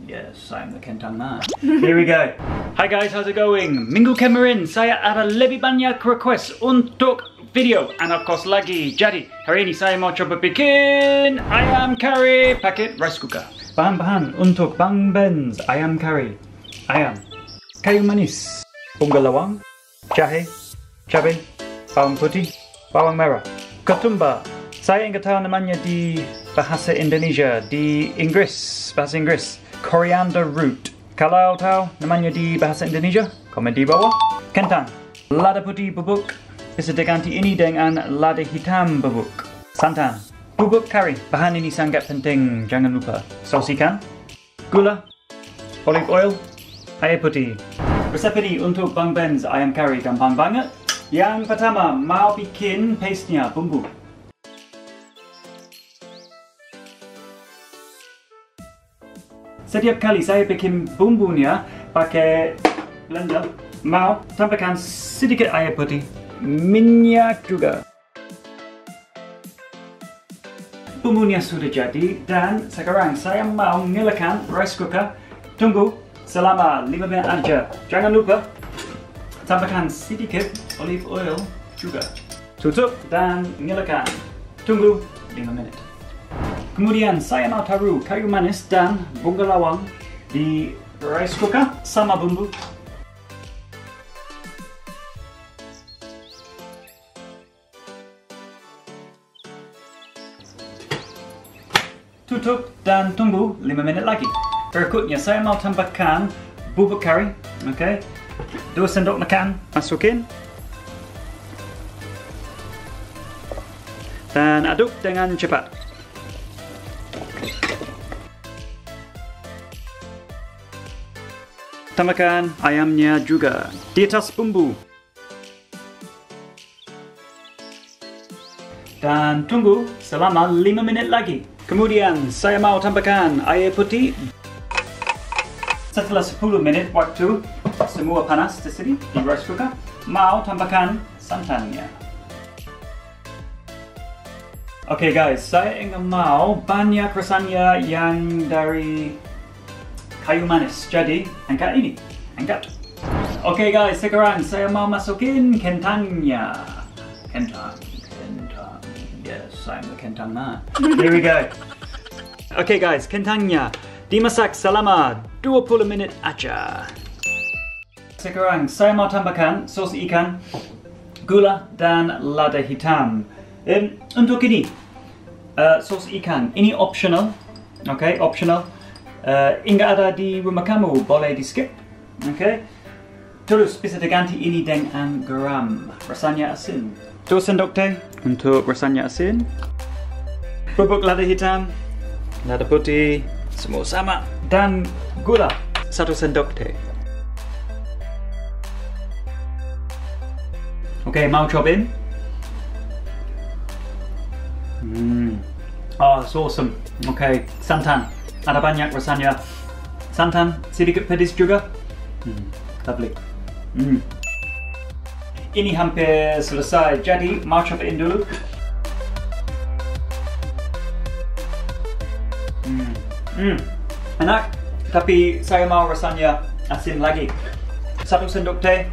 Yes, I'm the Kentang man. Here we go. Hi guys, how's it going? Minggu kemarin saya ada lebih banyak request untuk video Anak Kost lagi. Jadi, hari ini saya mau coba bikin ayam kari pakai rice cooker. Bahan-bahan untuk bang benz ayam kari. Ayam, kayu manis, bunga lawang, jahe, cabe, bawang putih, bawang merah, ketumbar. Saya ingat tahu namanya di bahasa Indonesia, di Inggris, bahasa Inggris. Coriander root. Kalau tahu namanya di bahasa Indonesia, komen di bawah. Kentang, lada putih bubuk, bisa diganti ini dengan lada hitam bubuk. Santan, bubuk kari. Bahan ini sangat penting, jangan lupa. Saus ikan, gula, olive oil, air putih. Resep ini untuk bang benz ayam kari gampang banget. Yang pertama, mau bikin paste-nya, bumbu. Setiap kali saya bikin bumbunya pakai blender, mau tambahkan sedikit air putih, minyak juga. Bumbunya sudah jadi dan sekarang saya mau nyalakan rice cooker. Tunggu selama 5 menit aja. Jangan lupa tambahkan sedikit olive oil juga. Tutup dan nyalakan. Tunggu 5 menit. Kemudian saya mau taruh kayu manis dan bunga lawang di rice cooker sama bumbu. Tutup dan tunggu 5 menit lagi. Berikutnya saya mau tambahkan bubuk kari, oke? 2 sendok makan, masukin. Dan aduk dengan cepat. Tambahkan ayamnya juga di atas bumbu. Dan tunggu selama 5 menit lagi. Kemudian saya mau tambahkan air putih. Setelah 10 menit waktu semua panas di sini di rice cooker, mau tambahkan santannya. Oke guys, saya ingin mau banyak rasanya yang dari kayu manis, jadi angkat ini, angkat. Oke guys, sekarang saya mau masukin kentangnya. Kentang. Yes, I'm the Kentang man. Here we go. Oke guys, kentangnya dimasak selama 20 menit aja. Sekarang saya mau tambahkan saus ikan, gula dan lada hitam. Untuk ini, saus ikan ini optional, oke, optional. Enggak ada di rumah kamu, boleh di skip, oke? Terus bisa diganti ini dengan garam, rasanya asin. 2 sendok teh untuk rasanya asin. Bubuk lada hitam, lada putih, semua sama. Dan gula, 1 sendok teh. Oke, mau cobain? Oh, it's awesome. Oke, santan. Ada banyak rasanya. Santan, sedikit pedas juga. Lovely. Ini hampir selesai, jadi mau cobain dulu. Enak, tapi saya mau rasanya asin lagi. 1 sendok teh,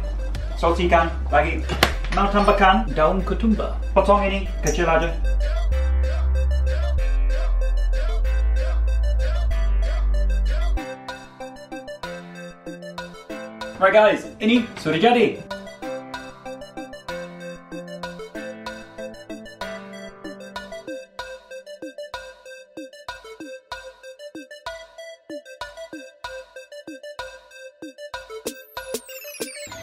saus ikan lagi. Mau tambahkan daun ketumbar. Potong ini kecil aja. Right guys, ini sudah jadi.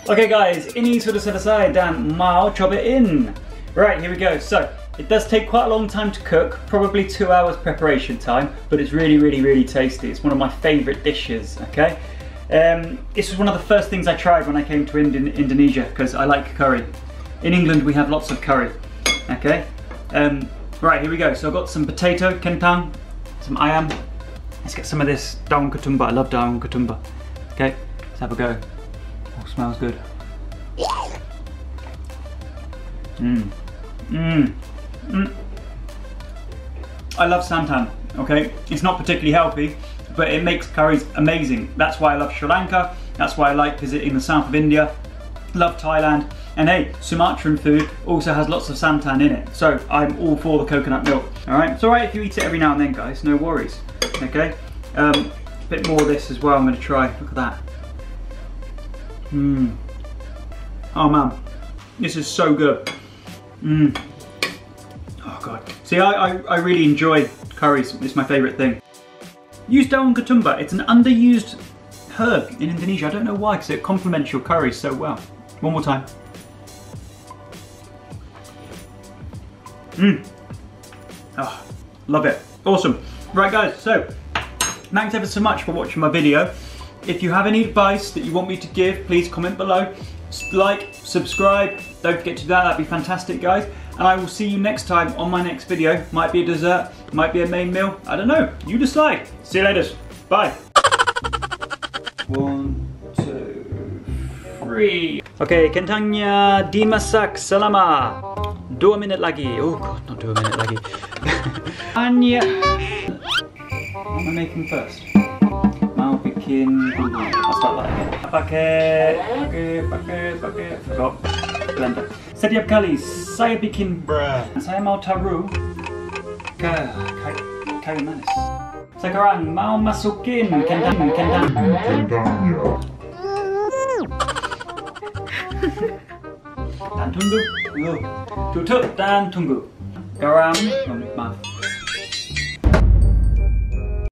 Okay guys, ini sudah selesai dan mau cobain. Right, here we go. So, it does take quite a long time to cook, probably 2 hours preparation time, but it's really tasty. It's one of my favorite dishes, okay? This was one of the first things I tried when I came to Indonesia because I like curry. In England we have lots of curry, okay? Right, here we go. So I've got some potato, kentang, some ayam. Let's get some of this daun ketumbar. I love daun ketumbar. Okay, let's have a go. Oh, smells good. I love santan, okay? It's not particularly healthy, but it makes curries amazing. That's why I love Sri Lanka. That's why I like visiting the south of India. Love Thailand. And hey, Sumatran food also has lots of santan in it. So I'm all for the coconut milk. All right, it's all right if you eat it every now and then, guys. No worries. Okay. A bit more of this as well. I'm going to try. Look at that. Mmm. Oh man, this is so good. Mmm. Oh god. See, I really enjoy curries. It's my favourite thing. Use Daun ketumbar. It's an underused herb in Indonesia. I don't know why, because it complements your curries so well. One more time. Mmm. Oh, love it. Awesome. Right guys, so thanks ever so much for watching my video. If you have any advice that you want me to give, please comment below. Like, subscribe, don't forget to do that, that'd be fantastic guys. And I will see you next time on my next video. Might be a dessert, might be a main meal, I don't know. You decide. See you later. Bye. 1, 2, 3. Okay, kentangnya dimasak selama 2 minit lagi. Oh god, not 2 minutes lagi. Anya. What am I making first? Mau bikin dulu. I'll start that again. Pakai. Forgot. Blender. Setiap kali saya bikin saya mau taruh ke kayu manis. Sekarang mau masukin kentangnya. Dan tunggu. Tutup dan tunggu. Garam, maaf.